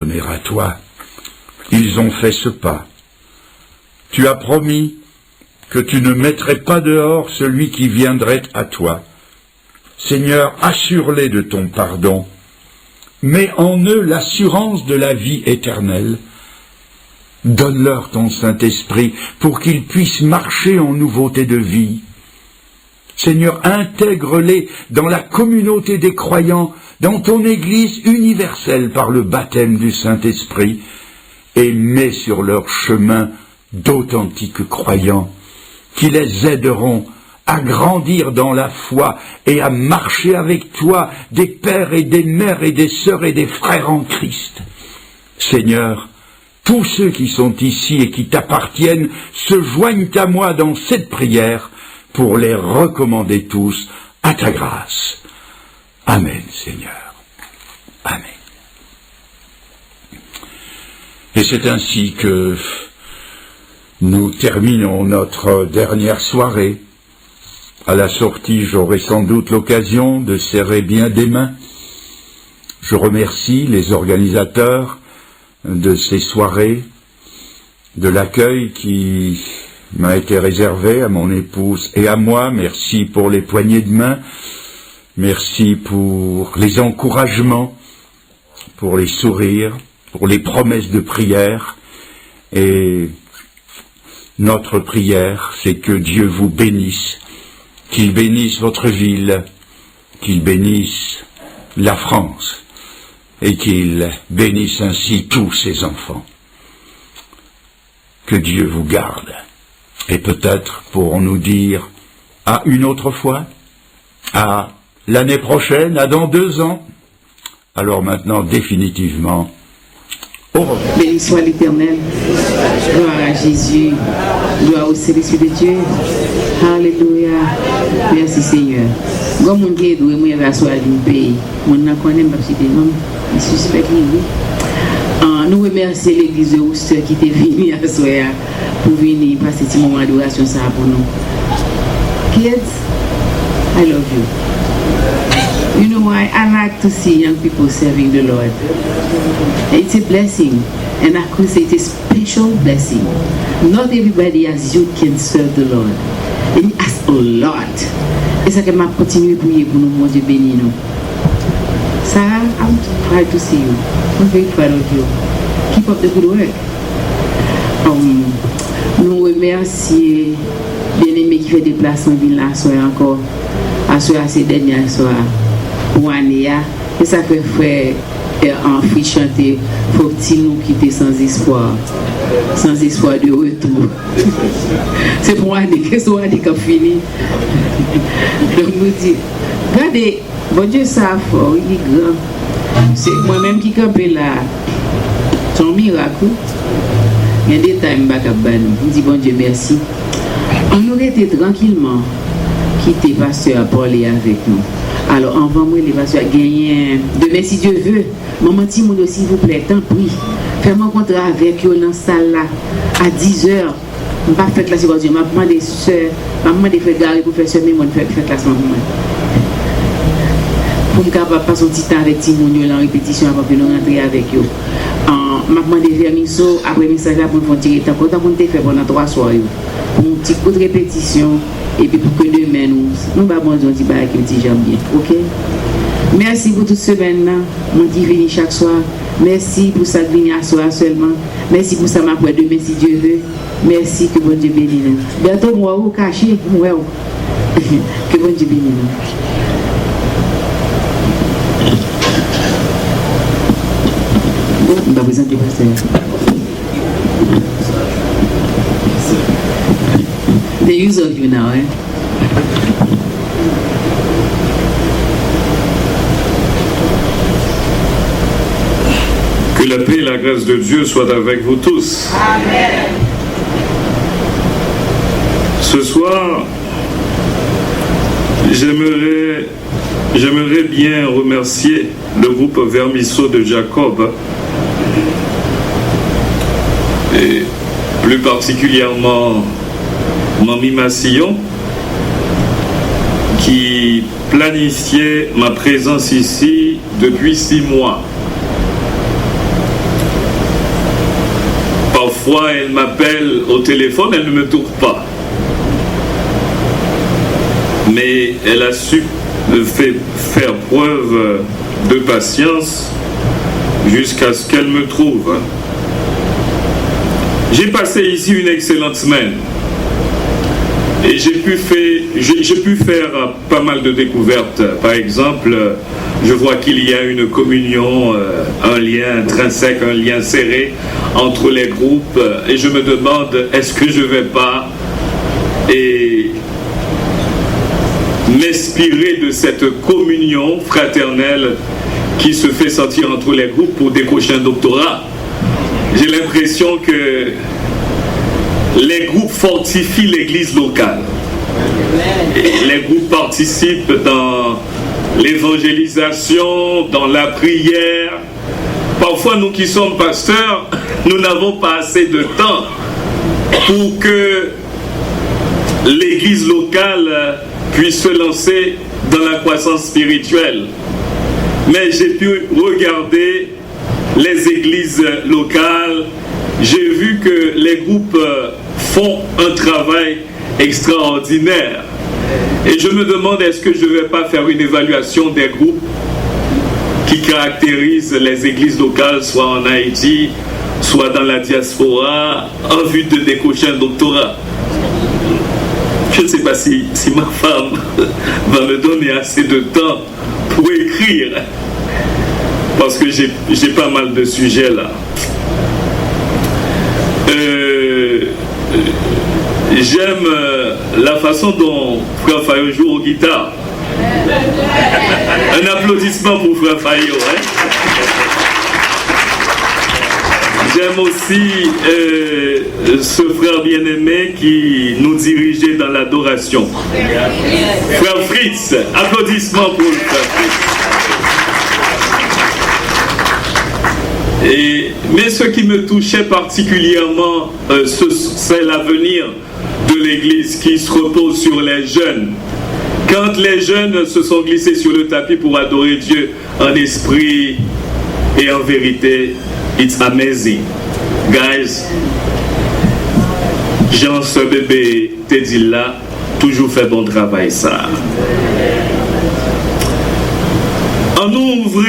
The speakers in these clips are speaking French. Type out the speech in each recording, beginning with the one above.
donner à toi. Ils ont fait ce pas. Tu as promis que tu ne mettrais pas dehors celui qui viendrait à toi. Seigneur, assure-les de ton pardon. Mets en eux l'assurance de la vie éternelle. Donne-leur ton Saint-Esprit pour qu'ils puissent marcher en nouveauté de vie. Seigneur, intègre-les dans la communauté des croyants, dans ton Église universelle par le baptême du Saint-Esprit, et mets sur leur chemin d'authentiques croyants qui les aideront à grandir dans la foi et à marcher avec toi, des pères et des mères et des sœurs et des frères en Christ. Seigneur, tous ceux qui sont ici et qui t'appartiennent se joignent à moi dans cette prière pour les recommander tous à ta grâce. Amen, Seigneur. Amen. Et c'est ainsi que nous terminons notre dernière soirée. À la sortie, j'aurai sans doute l'occasion de serrer bien des mains. Je remercie les organisateurs de ces soirées, de l'accueil qui m'a été réservé à mon épouse et à moi. Merci pour les poignées de main. Merci pour les encouragements, pour les sourires, pour les promesses de prière. Et notre prière, c'est que Dieu vous bénisse, qu'il bénisse votre ville, qu'il bénisse la France, et qu'il bénisse ainsi tous ses enfants. Que Dieu vous garde. Et peut-être pourrons-nous dire à une autre fois, à l'année prochaine, à dans 2 ans. Alors maintenant, définitivement, au revoir. Béni soit l'Éternel, gloire à Jésus, gloire au Saint-Esprit de Dieu. Alléluia. Merci Seigneur. Comme on dit, moi je vais asseoir du pays. Mon nom connaît parce que je suspecte lui. Nous remercions l'église de Worcester qui était venue à soir pour venir passer ce moment d'adoration ça pour nous. Kids, I love you. You know why? I like to see young people serving the Lord. It's a blessing, and I could say it's a special blessing. Not everybody as youth can serve the Lord. And He has a lot. Et ça que m'a continué à prier pour nous, mon Dieu béni nous. Sarah, I'm proud to see you. I'm very proud of you. Keep up the good work. Nous remercions bien-aimé qui fait déplacement ville là soir encore à ces dernières soirs pour année et ça fait frère en free chanter faut-il nous quitter sans espoir de retour. C'est pour année que soit année qui fini. Donc nous dit regardez bon Dieu ça fort il est grand. C'est moi-même qui campé là. Son miracle. Il y a des temps je dis bon Dieu merci. On aurait été tranquillement quitter pasteur à parler avec nous. Alors envoie-moi les pasteurs gagner demain si Dieu veut. Maman Timoun s'il vous plaît, tant pis. Fais-moi rencontrer avec eux dans la salle là à 10h. On va faire classe aujourd'hui. Je demande des soeurs, je demande des frères pour faire semaine, on fait classe maman. Pour me capable passer un petit temps avec Timoun en répétition avant que nous rentrions avec eux. Je demande des vermisseaux après message là pour nous tirer temps pour faire pendant 3 soirées. Pour un petit coup de répétition et puis pour que demain nous allons un petit bail qui petit jambe bien. OK? Merci pour toute semaine là. Mon dit venu chaque soir. Merci pour ça venir à soir seulement. Merci pour ça m'après demain si Dieu veut. Merci que bon Dieu bénisse nous. Bientôt moi au caché moi. Que bon Dieu bénisse nous. On va présenter le pasteur. The use of you now, eh? Que la paix et la grâce de Dieu soient avec vous tous. Amen. Ce soir, j'aimerais bien remercier le groupe Vermisseau de Jacob et plus particulièrement Mamie Massillon qui planifiait ma présence ici depuis 6 mois. Parfois, elle m'appelle au téléphone, elle ne me trouve pas. Mais elle a su faire preuve de patience jusqu'à ce qu'elle me trouve. J'ai passé ici une excellente semaine et j'ai pu faire pas mal de découvertes. Par exemple, je vois qu'il y a une communion, un lien intrinsèque, un lien serré entre les groupes, et je me demande, est-ce que je ne vais pas m'inspirer de cette communion fraternelle qui se fait sentir entre les groupes pour décrocher un doctorat. J'ai l'impression que les groupes fortifient l'église locale. Et les groupes participent dans l'évangélisation, dans la prière. Parfois, nous qui sommes pasteurs, nous n'avons pas assez de temps pour que l'église locale puisse se lancer dans la croissance spirituelle. Mais j'ai pu regarder les églises locales, j'ai vu que les groupes font un travail extraordinaire. Et je me demande, est-ce que je ne vais pas faire une évaluation des groupes qui caractérisent les églises locales, soit en Haïti, soit dans la diaspora, en vue de décocher un doctorat. Je ne sais pas si ma femme va me donner assez de temps pour écrire, parce que j'ai pas mal de sujets là. J'aime la façon dont Frère Fayot joue aux guitares. Un applaudissement pour Frère Fayot. Hein? J'aime aussi ce frère bien-aimé qui nous dirigeait dans l'adoration. Frère Fritz, applaudissements pour le frère Fritz. Mais ce qui me touchait particulièrement, c'est l'avenir de l'Église qui se repose sur les jeunes. Quand les jeunes se sont glissés sur le tapis pour adorer Dieu en esprit et en vérité, it's amazing. Guys, Jean, ce bébé, t'es dit là, toujours fait bon travail ça. On ouvre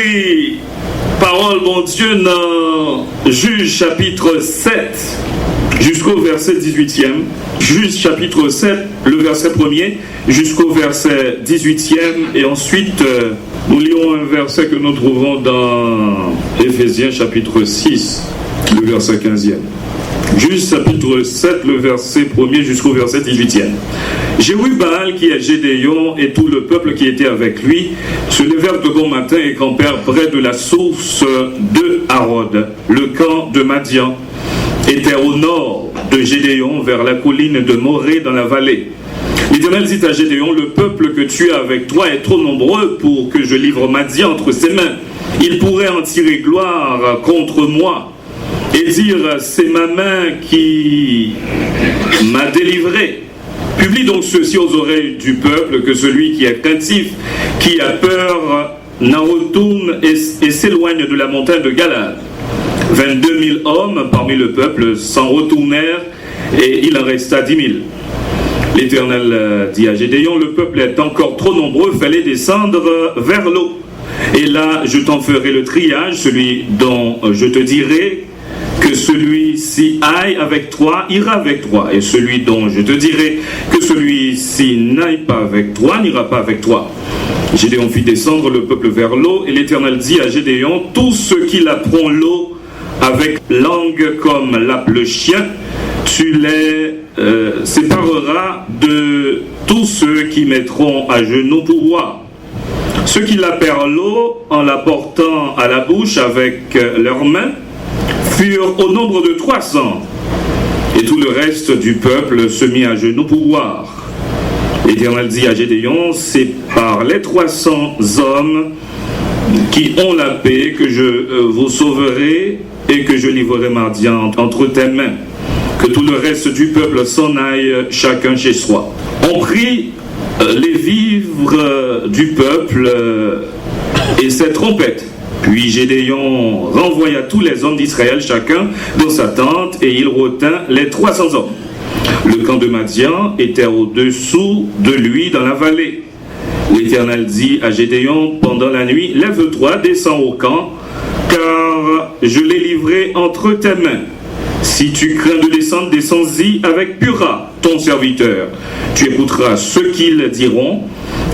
parole, bon Dieu, dans Juge chapitre 7 jusqu'au verset 18e. Juge chapitre 7, le verset 1er, jusqu'au verset 18e. Et ensuite, nous lirons un verset que nous trouverons dans Éphésiens chapitre 6, le verset 15e. Juge chapitre 7, le verset 1er jusqu'au verset 18e. Jérubaal, qui est Gédéon, et tout le peuple qui était avec lui, se levèrent de bon matin et campèrent près de la source de Harod. Le camp de Madian était au nord de Gédéon, vers la colline de Morée dans la vallée. L'Éternel dit à Gédéon, le peuple que tu as avec toi est trop nombreux pour que je livre Madian entre ses mains. Il pourrait en tirer gloire contre moi et dire, c'est ma main qui m'a délivré. Publie donc ceci aux oreilles du peuple, que celui qui est craintif, qui a peur, n'en retourne et s'éloigne de la montagne de Galad. 22 000 hommes parmi le peuple s'en retournèrent et il en resta 10 000. L'Éternel dit à Gédéon, le peuple est encore trop nombreux, fallait descendre vers l'eau. Et là, je t'en ferai le triage, celui dont je te dirai que celui-ci aille avec toi, ira avec toi. Et celui dont je te dirai que celui-ci n'aille pas avec toi, n'ira pas avec toi. Gédéon fit descendre le peuple vers l'eau, et l'Éternel dit à Gédéon, tous ceux qui laperont l'eau avec langue comme lappe le chien, tu les sépareras de tous ceux qui mettront à genoux pour boire. Ceux qui lapèrent l'eau en la portant à la bouche avec leurs mains furent au nombre de 300, et tout le reste du peuple se mit à genoux pour boire. L'Éternel dit à Gédéon, c'est par les 300 hommes qui ont la paix que je vous sauverai et que je livrerai Madian entre tes mains. Que tout le reste du peuple s'en aille chacun chez soi. On prit les vivres du peuple et ses trompettes Puis Gédéon renvoya tous les hommes d'Israël, chacun dans sa tente, et il retint les 300 hommes. Le camp de Madian était au-dessous de lui dans la vallée. L'Éternel dit à Gédéon pendant la nuit, « Lève-toi, descends au camp, car je l'ai livré entre tes mains. Si tu crains de descendre, descends-y avec Pura, ton serviteur. Tu écouteras ce qu'ils diront,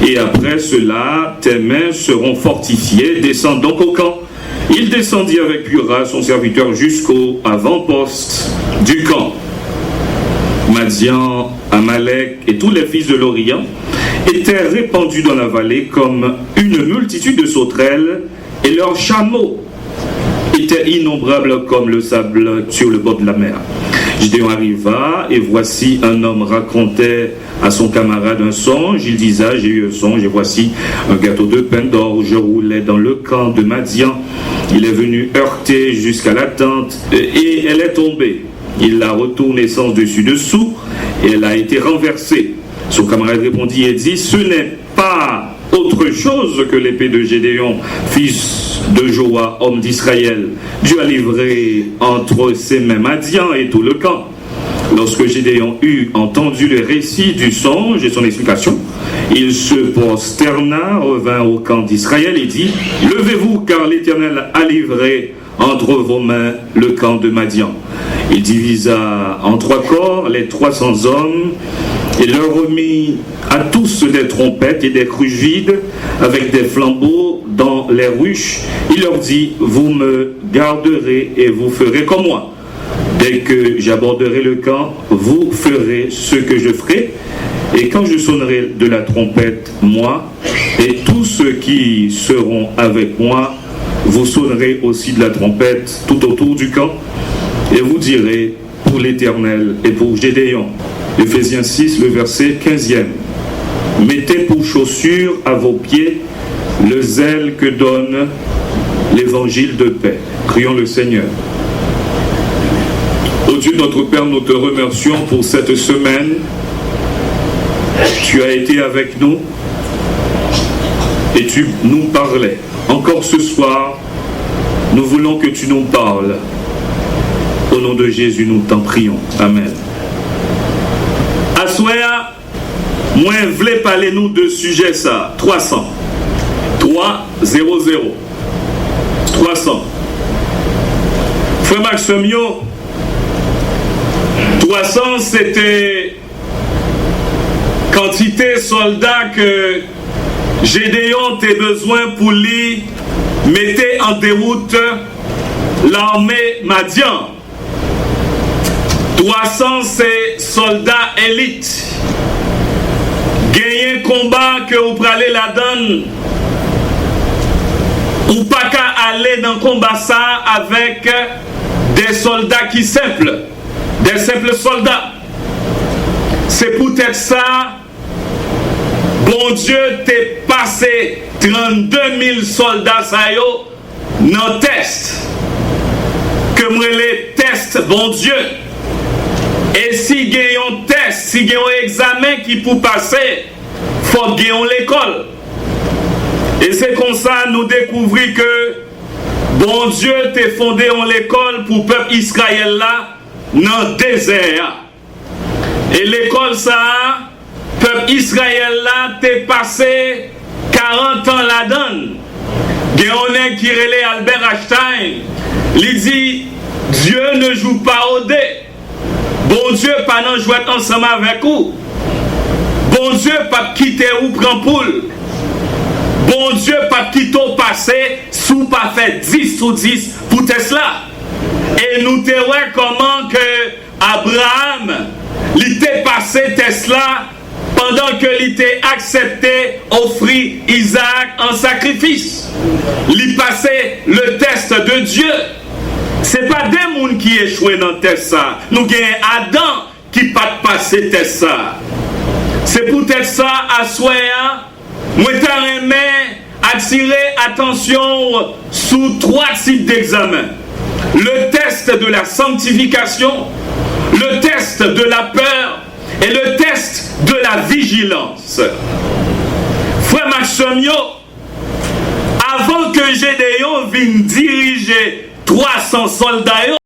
et après cela, tes mains seront fortifiées. Descends donc au camp. » Il descendit avec Pura, son serviteur, jusqu'au avant-poste du camp. Madian, Amalek et tous les fils de l'Orient étaient répandus dans la vallée comme une multitude de sauterelles, et leurs chameaux étaient innombrables comme le sable sur le bord de la mer. Gédéon arriva, et voici un homme racontait à son camarade un songe. Il disait, « J'ai eu un songe, et voici un gâteau de pain d'orge roulait dans le camp de Madian. Il est venu heurter jusqu'à la tente, et elle est tombée. Il l'a retournée sens dessus-dessous, et elle a été renversée. » Son camarade répondit et dit, « Ce n'est pas autre chose que l'épée de Gédéon, fils de Joa, homme d'Israël. Dieu a livré entre ses mains Madian et tout le camp. » Lorsque Gédéon eut entendu le récit du songe et son explication, il se prosterna, revint au camp d'Israël et dit, « Levez-vous, car l'Éternel a livré entre vos mains le camp de Madian. » Il divisa en 3 corps les 300 hommes et leur remit à tous des trompettes et des cruches vides avec des flambeaux dans les ruches. Il leur dit, « Vous me garderez et vous ferez comme moi. Dès que j'aborderai le camp, vous ferez ce que je ferai. Et quand je sonnerai de la trompette, moi et tous ceux qui seront avec moi, vous sonnerez aussi de la trompette tout autour du camp. Et vous direz pour l'Éternel et pour Gédéon. » Éphésiens 6, le verset 15e. « Mettez pour chaussure à vos pieds le zèle que donne l'évangile de paix. » Prions le Seigneur. Ô Dieu notre Père, nous te remercions pour cette semaine. Tu as été avec nous et tu nous parlais. Encore ce soir, nous voulons que tu nous parles. Au nom de Jésus, nous t'en prions. Amen. Assoya, moi, je voulais parler nous de sujet ça. 300. 300. 300. Frère Maximio, 300, c'était quantité soldats que Gédéon a besoin pour lui mettre en déroute l'armée Madian. 300, c'est soldats élites. Gagner combat que vous prenez la donne, ou pas qu'à aller dans le combat ça avec des soldats qui simples, des simples soldats. C'est peut-être ça, bon Dieu t'est passé 32 000 soldats ça yo dans test. Que moi les tests, bon Dieu. Et si gagne un test, si gagne un examen qui pour passer, faut gagner l'école. Et c'est comme ça nous découvrons que bon Dieu t'a fondé en l'école pour le peuple Israël là dans le désert. Et l'école ça, peuple Israël là t'est passé 40 ans là-dedans. Il y a un qui relève Albert Einstein. Il dit Dieu ne joue pas au dé. Bon Dieu pas non jouer ensemble avec vous. Bon Dieu pas quitter ou prendre poule. Bon Dieu pas quitter au passé sous pas fait 10 sur 10 pour Tesla. Et nous te voyons comment que Abraham il était passé Tesla pendant que il était accepté offrir Isaac en sacrifice. Il passait le test de Dieu. C'est pas des gens qui échouent dans le test ça. Nous avons Adam qui pas passé test ça. C'est peut-être ça à soya. Moi t'aimerais attirer attention sous 3 types d'examens. Le test de la sanctification, le test de la peur et le test de la vigilance. Frère Maximio, avant que Gédéon vint diriger 300 soldats